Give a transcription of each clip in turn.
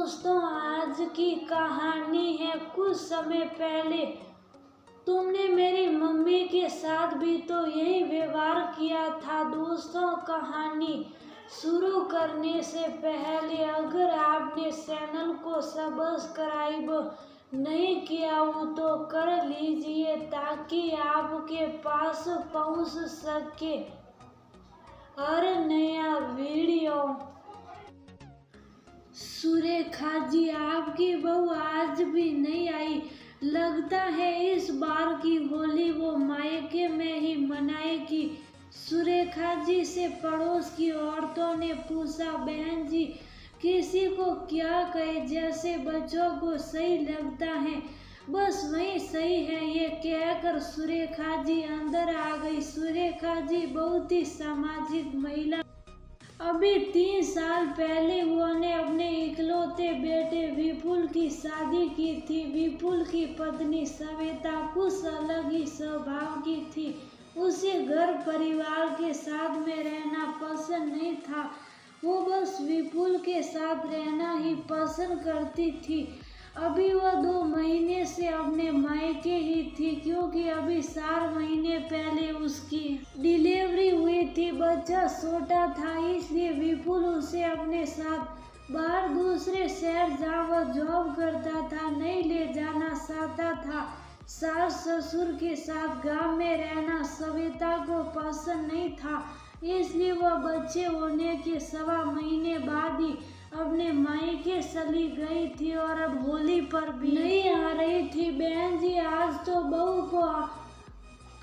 दोस्तों, आज की कहानी है कुछ समय पहले तुमने मेरी मम्मी के साथ भी तो यही व्यवहार किया था। दोस्तों, कहानी शुरू करने से पहले अगर आपने चैनल को सब्सक्राइब नहीं किया हो तो कर लीजिए ताकि आपके पास पहुंच सके हर नया वीडियो। सुरेखा जी, आपकी बहू आज भी नहीं आई। लगता है इस बार की होली वो मायके में ही मनाएगी। सुरेखा जी से पड़ोस की औरतों ने पूछा, बहन जी किसी को क्या कहे, जैसे बच्चों को सही लगता है बस वही सही है। ये कहकर सुरेखा जी अंदर आ गई। सुरेखा जी बहुत ही सामाजिक महिला। अभी 3 साल पहले उन्होंने अपने इकलौते बेटे विपुल की शादी की थी। विपुल की पत्नी सविता कुछ अलग ही स्वभाव की थी। उसे घर परिवार के साथ में रहना पसंद नहीं था। वो बस विपुल के साथ रहना ही पसंद करती थी। अभी वह 2 महीने से अपने मायके ही थी, क्योंकि अभी 4 महीने पहले उसकी डिलीवरी हुई थी। बच्चा छोटा था, इसलिए विपुल उसे अपने साथ बाहर दूसरे शहर जहाँ वह जॉब करता था नहीं ले जाना चाहता था। सास ससुर के साथ गांव में रहना सविता को पसंद नहीं था, इसलिए वह बच्चे होने के 1.25 महीने बाद ही अपने मायके चली गई थी और अब होली पर भी नहीं आ रही थी। बहन जी, आज तो बहू को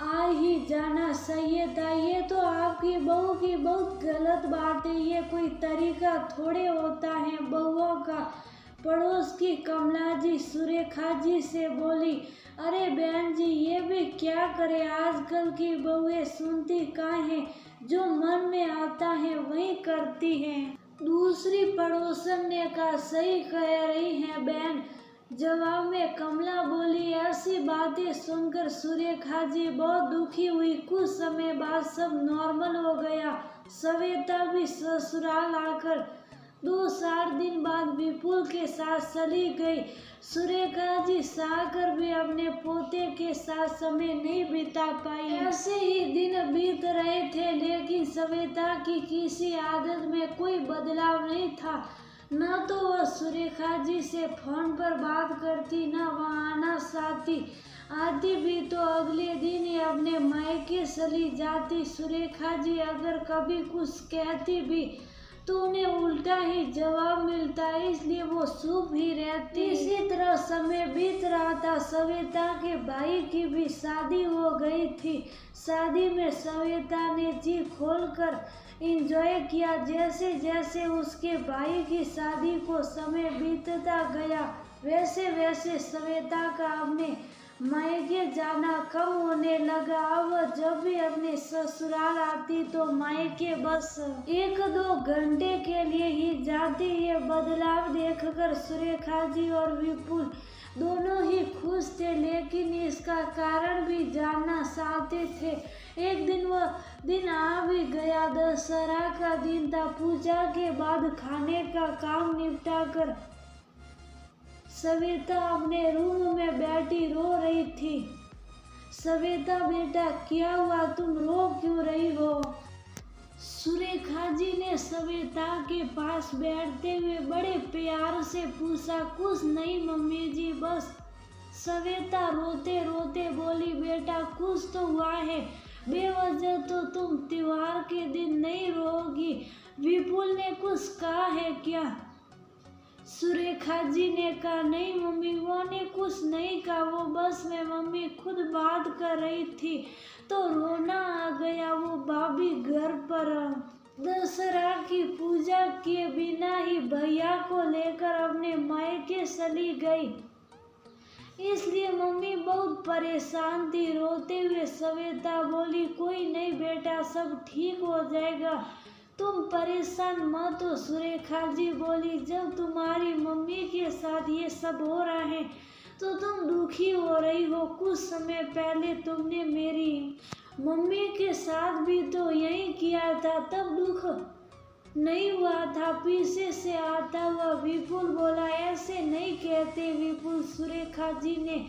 आ ही जाना चाहिए था। ये तो आपकी बहू की बहुत गलत बात है। ये कोई तरीका थोड़े होता है बहुओं का। पड़ोस की कमला जी सुरेखा जी से बोली, अरे बहन जी ये भी क्या करे, आजकल की बहुएं सुनती कहाँ है, जो मन में आता है वही करती हैं। दूसरी पड़ोसन ने कहा, सही कह रही हैं बहन। जवाब में कमला बोली। ऐसी बातें सुनकर सुरेखा जी बहुत दुखी हुई। कुछ समय बाद सब नॉर्मल हो गया। सविता भी ससुराल आकर 2-4 दिन बाद विपुल के साथ चली गई। सुरेखा जी चाहकर भी अपने पोते के साथ समय नहीं बिता पाई। ऐसे ही दिन बीत रहे थे, लेकिन सविता की किसी आदत में कोई बदलाव नहीं था। न तो वह सुरेखा जी से फोन पर बात करती, न वह आना चाहती। आती भी तो अगले दिन ही अपने मायके चली जाती। सुरेखा जी अगर कभी कुछ कहती भी तो उन्हें उल्टा ही जवाब मिलता, इसलिए वो चुप ही रहती। इसी तरह समय बीत रहा था। सविता के भाई की भी शादी हो गई थी। शादी में सविता ने जी खोलकर एंजॉय किया। जैसे जैसे उसके भाई की शादी को समय बीतता गया, वैसे वैसे सविता का अपने मायके जाना कम होने लगा। अब जब भी अपने ससुराल आती तो मायके बस 1-2 घंटे के लिए ही जाती। ये बदलाव देखकर सुरेखा जी और विपुल दोनों ही खुश थे, लेकिन इसका कारण भी जानना चाहते थे। एक दिन वह दिन आ भी गया। दशहरा का दिन था। पूजा के बाद खाने का काम निपटाकर सविता अपने रूम में बैठी रो रही थी। सविता बेटा क्या हुआ, तुम रो क्यों रही हो? सुरेखा जी ने सविता के पास बैठते हुए बड़े प्यार से पूछा। कुछ नहीं मम्मी जी, बस। सविता रोते रोते बोली, बेटा कुछ तो हुआ है, बेवजह तो तुम त्योहार के दिन नहीं रोगी। विपुल ने कुछ कहा है क्या? सुरेखा जी ने कहा, नहीं मम्मी, वो ने कुछ नहीं कहा, वो बस मैं मम्मी खुद बात कर रही थी तो रोना आ गया। वो भाभी घर पर दशहरा की पूजा किए बिना ही भैया को लेकर अपने मायके चली गई, इसलिए मम्मी बहुत परेशान थी। रोते हुए सविता बोली, कोई नहीं बेटा, सब ठीक हो जाएगा, तुम परेशान मत हो। सुरेखा जी बोली, जब तुम्हारी मम्मी के साथ ये सब हो रहा है तो तुम दुखी हो रही हो। कुछ समय पहले तुमने मेरी मम्मी के साथ भी तो यही किया था, तब दुख नहीं हुआ था। पीछे से आता हुआ विपुल बोला, ऐसे नहीं कहते विपुल। सुरेखा जी ने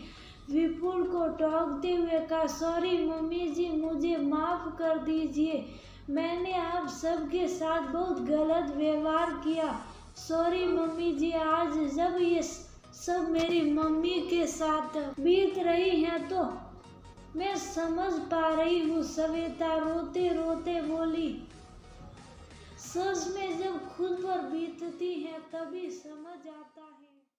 विपुल को टोकते हुए कहा, सॉरी मम्मी जी, मुझे माफ कर दीजिए, मैंने आप सबके साथ बहुत गलत व्यवहार किया। सॉरी मम्मी जी, आज जब ये सब मेरी मम्मी के साथ बीत रही है तो मैं समझ पा रही हूँ। सविता रोते रोते बोली, सच में जब खुद पर बीतती है तभी समझ आता है।